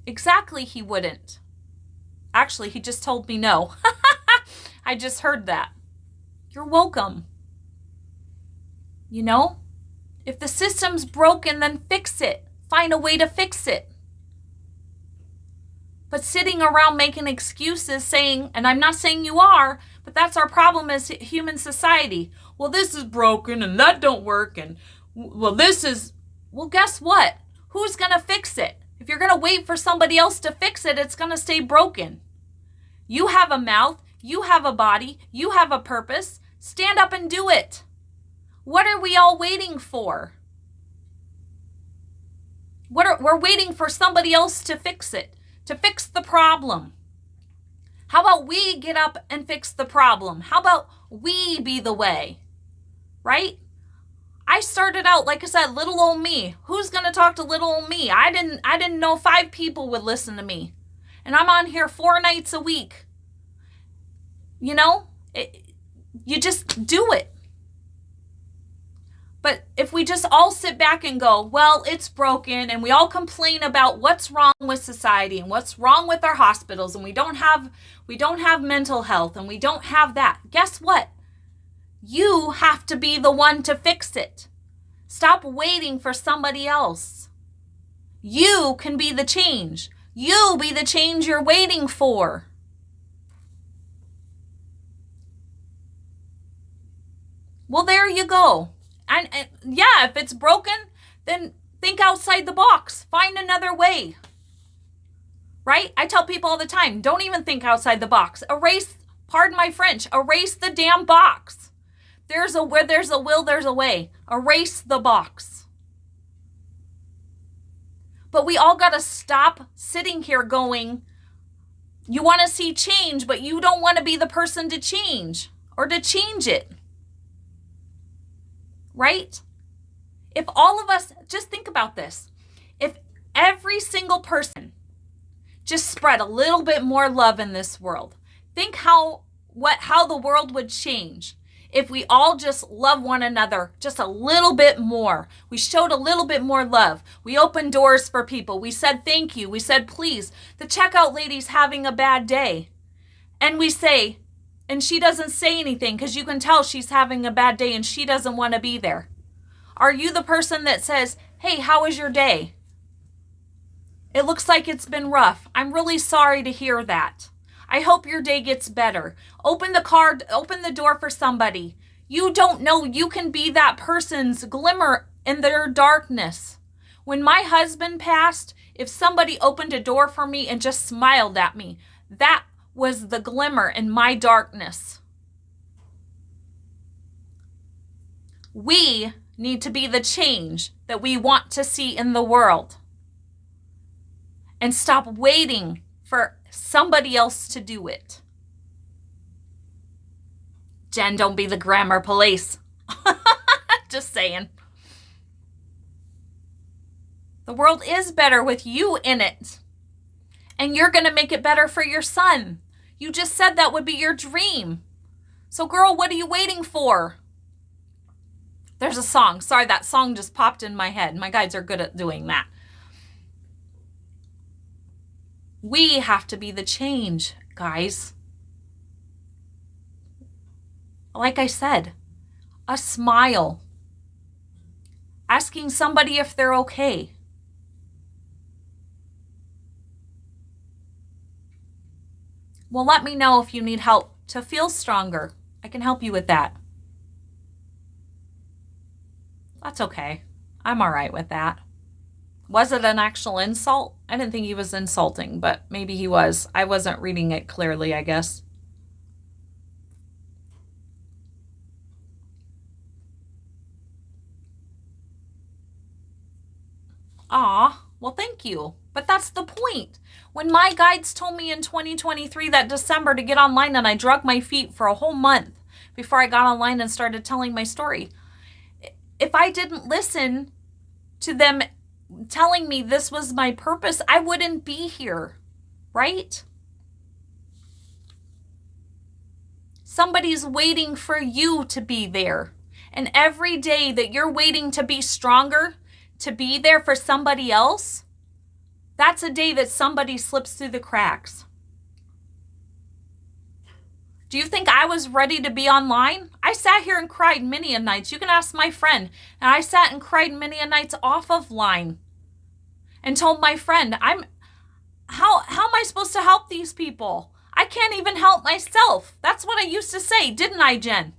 S1: Exactly, he wouldn't. Actually, he just told me no. I just heard that. You're welcome. You know, if the system's broken, then fix it. Find a way to fix it. But sitting around making excuses saying, and I'm not saying you are, but that's our problem as human society. Well, this is broken and that don't work. And well, guess what? Who's going to fix it? If you're going to wait for somebody else to fix it, it's going to stay broken. You have a mouth. You have a body. You have a purpose. Stand up and do it. What are we all waiting for? We're waiting for somebody else to fix it, to fix the problem. How about we get up and fix the problem? How about we be the way, right? I started out, like I said, little old me. Who's going to talk to little old me? I didn't know 5 people would listen to me. And I'm on here 4 nights a week. You know, you just do it. But if we just all sit back and go, well, it's broken, and we all complain about what's wrong with society and what's wrong with our hospitals, and we don't have mental health, and we don't have that. Guess what? You have to be the one to fix it. Stop waiting for somebody else. You can be the change. You be the change you're waiting for. Well, there you go. And yeah, if it's broken, then think outside the box. Find another way. Right? I tell people all the time, don't even think outside the box. Erase, pardon my French, erase the damn box. Where there's a will, there's a way. Erase the box. But we all got to stop sitting here going, you want to see change, but you don't want to be the person to change or to change it. Right? If all of us, just think about this. If every single person just spread a little bit more love in this world, think how the world would change if we all just love one another just a little bit more. We showed a little bit more love. We opened doors for people. We said thank you. We said please. The checkout lady's having a bad day. And we say, and she doesn't say anything because you can tell she's having a bad day and she doesn't want to be there. Are you the person that says, hey, how was your day? It looks like it's been rough. I'm really sorry to hear that. I hope your day gets better. Open the door for somebody. You don't know, you can be that person's glimmer in their darkness. When my husband passed, if somebody opened a door for me and just smiled at me, that was the glimmer in my darkness. We need to be the change that we want to see in the world. And stop waiting for somebody else to do it. Jen, don't be the grammar police. Just saying. The world is better with you in it. And you're going to make it better for your son. You just said that would be your dream. So girl, what are you waiting for? There's a song. Sorry, that song just popped in my head. My guides are good at doing that. We have to be the change, guys. Like I said, a smile. Asking somebody if they're okay. Well, let me know if you need help to feel stronger. I can help you with that. That's okay. I'm all right with that. Was it an actual insult? I didn't think he was insulting, but maybe he was. I wasn't reading it clearly, I guess. Aw, well, thank you. But that's the point. When my guides told me in 2023 that December to get online and I drug my feet for a whole month before I got online and started telling my story, if I didn't listen to them telling me this was my purpose, I wouldn't be here, right? Somebody's waiting for you to be there. And every day that you're waiting to be stronger, to be there for somebody else, that's a day that somebody slips through the cracks. Do you think I was ready to be online? I sat here and cried many a nights. You can ask my friend. And I sat and cried many a nights off of line and told my friend, how am I supposed to help these people? I can't even help myself. That's what I used to say, didn't I, Jen?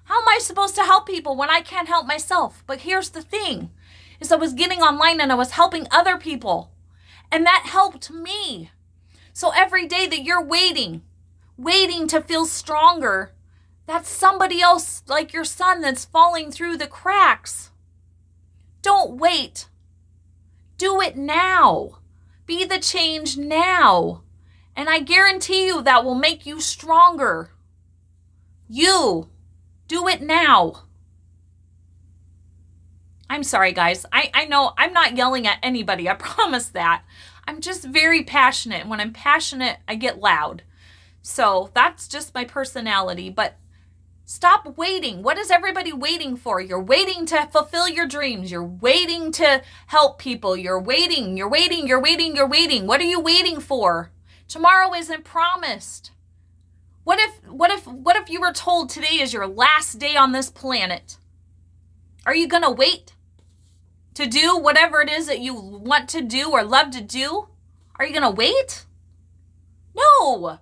S1: How am I supposed to help people when I can't help myself? But here's the thing, is I was getting online and I was helping other people. And that helped me. So every day that you're waiting to feel stronger, that's somebody else like your son that's falling through the cracks. Don't wait. Do it now. Be the change now. And I guarantee you that will make you stronger. You. Do it now. I'm sorry, guys. I know I'm not yelling at anybody. I promise that. I'm just very passionate. And when I'm passionate, I get loud. So that's just my personality. But stop waiting. What is everybody waiting for? You're waiting to fulfill your dreams. You're waiting to help people. You're waiting. What are you waiting for? Tomorrow isn't promised. What if you were told today is your last day on this planet? Are you going to wait to do whatever it is that you want to do or love to do? Are you going to wait? No.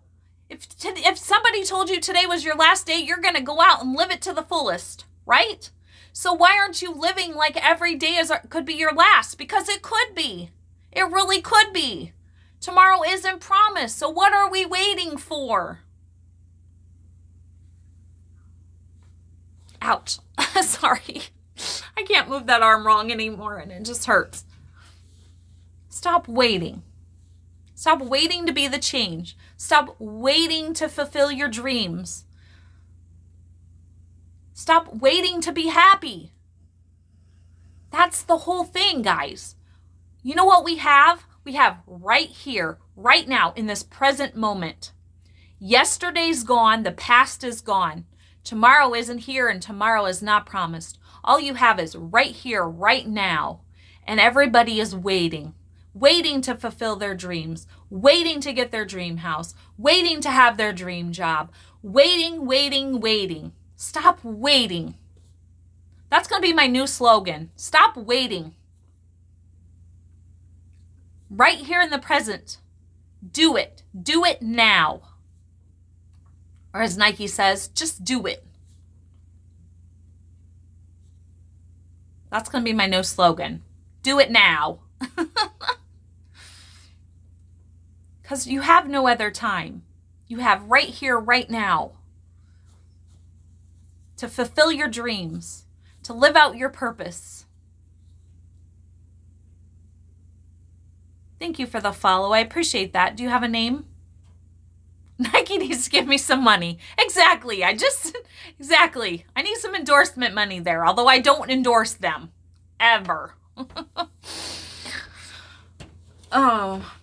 S1: If somebody told you today was your last day, you're going to go out and live it to the fullest. right? So why aren't you living like every day could be your last? Because it could be. It really could be. Tomorrow isn't promised. So what are we waiting for? Ouch. Sorry. I can't move that arm wrong anymore and it just hurts. Stop waiting. Stop waiting to be the change. Stop waiting to fulfill your dreams. Stop waiting to be happy. That's the whole thing, guys. You know what we have? We have right here, right now, in this present moment. Yesterday's gone. The past is gone. Tomorrow isn't here and tomorrow is not promised. All you have is right here, right now. And everybody is waiting to fulfill their dreams, waiting to get their dream house, waiting to have their dream job, waiting. Stop waiting. That's going to be my new slogan. Stop waiting. Right here in the present. Do it. Do it now. Or as Nike says, just do it. That's going to be my new slogan. Do it now. Because you have no other time. You have right here, right now. To fulfill your dreams. To live out your purpose. Thank you for the follow. I appreciate that. Do you have a name? Nike needs to give me some money. Exactly. Exactly. I need some endorsement money there, although I don't endorse them. Ever. Oh.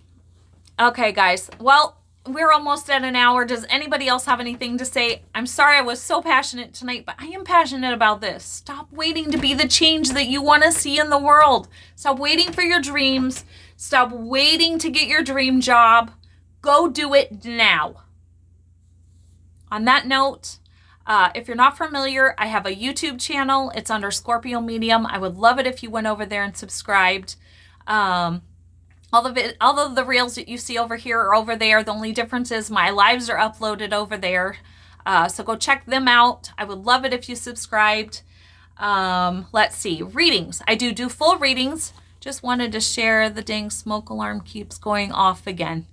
S1: Okay, guys. Well, we're almost at an hour. Does anybody else have anything to say? I'm sorry I was so passionate tonight, but I am passionate about this. Stop waiting to be the change that you want to see in the world. Stop waiting for your dreams. Stop waiting to get your dream job. Go do it now. On that note, if you're not familiar, I have a YouTube channel. It's under Scorpio Medium. I would love it if you went over there and subscribed. All of the reels that you see over here are over there. The only difference is my lives are uploaded over there. So go check them out. I would love it if you subscribed. Let's see. Readings. I do full readings. Just wanted to share the dang smoke alarm keeps going off again.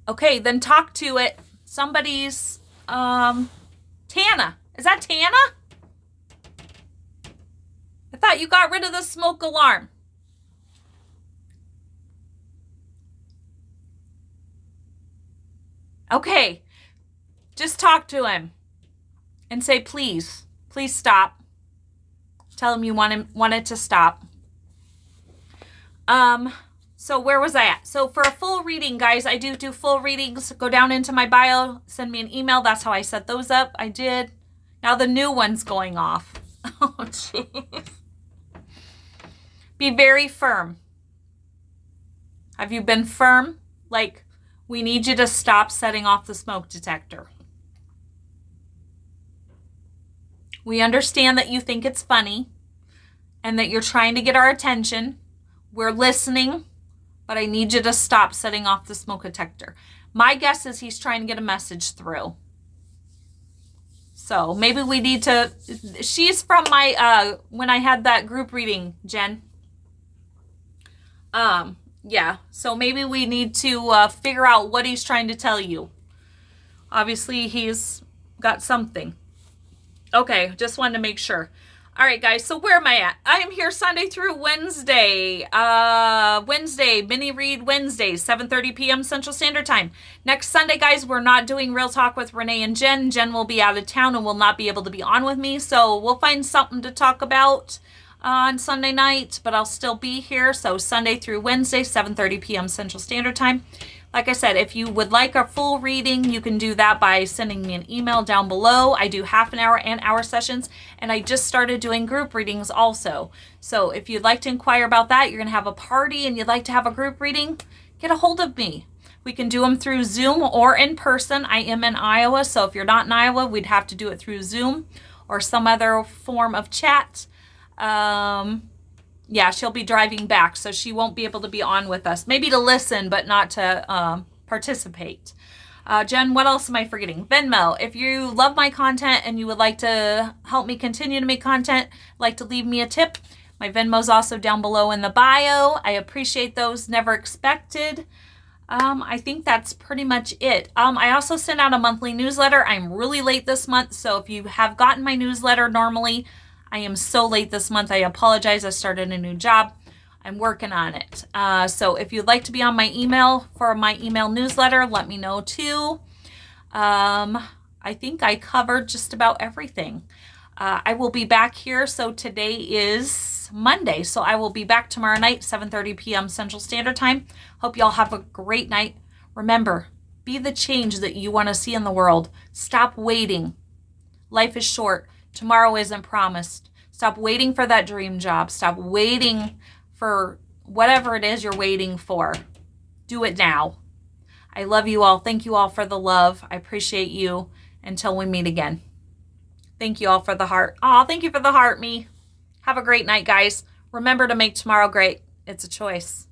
S1: Okay, then talk to it. Somebody's, Tana. Is that Tana? I thought you got rid of the smoke alarm. Okay, just talk to him and say, please stop. Tell him you want it to stop. So where was I at? So for a full reading, guys, I do full readings. Go down into my bio, send me an email. That's how I set those up. I did. Now the new one's going off. Oh, jeez. Be very firm. Have you been firm? Like, we need you to stop setting off the smoke detector. We understand that you think it's funny and that you're trying to get our attention. We're listening, but I need you to stop setting off the smoke detector. My guess is he's trying to get a message through. So maybe we need to, she's from my, when I had that group reading, Jen. Yeah, so maybe we need to figure out what he's trying to tell you. Obviously, he's got something. Okay, just wanted to make sure. All right, guys, so where am I at? I am here Sunday through Wednesday. Wednesday, mini read Wednesdays, 7:30 p.m. Central Standard Time. Next Sunday, guys, we're not doing Real Talk with Renee and Jen. Jen will be out of town and will not be able to be on with me, so we'll find something to talk about on Sunday night, but I'll still be here. So Sunday through Wednesday, 7:30 p.m. Central Standard Time. Like I said, if you would like a full reading, you can do that by sending me an email down below. I do half an hour and hour sessions, and I just started doing group readings also. So if you'd like to inquire about that, you're going to have a party and you'd like to have a group reading, get a hold of me. We can do them through Zoom or in person. I am in Iowa, so if you're not in Iowa, we'd have to do it through Zoom or some other form of chat. Yeah, she'll be driving back, so she won't be able to be on with us. Maybe to listen, but not to participate. Jen, what else am I forgetting? Venmo. If you love my content and you would like to help me continue to make content, like to leave me a tip, my Venmo's also down below in the bio. I appreciate those. Never expected. I think that's pretty much it. I also send out a monthly newsletter. I'm really late this month, so if you have gotten my newsletter normally, I am so late this month. I apologize. I started a new job. I'm working on it. So if you'd like to be on my email for my email newsletter, let me know too. I think I covered just about everything. I will be back here. So today is Monday. So I will be back tomorrow night, 7:30 p.m. Central Standard Time. Hope y'all have a great night. Remember, be the change that you want to see in the world. Stop waiting. Life is short. Tomorrow isn't promised. Stop waiting for that dream job. Stop waiting for whatever it is you're waiting for. Do it now. I love you all. Thank you all for the love. I appreciate you. Until we meet again. Thank you all for the heart. Aw, thank you for the heart, me. Have a great night, guys. Remember to make tomorrow great. It's a choice.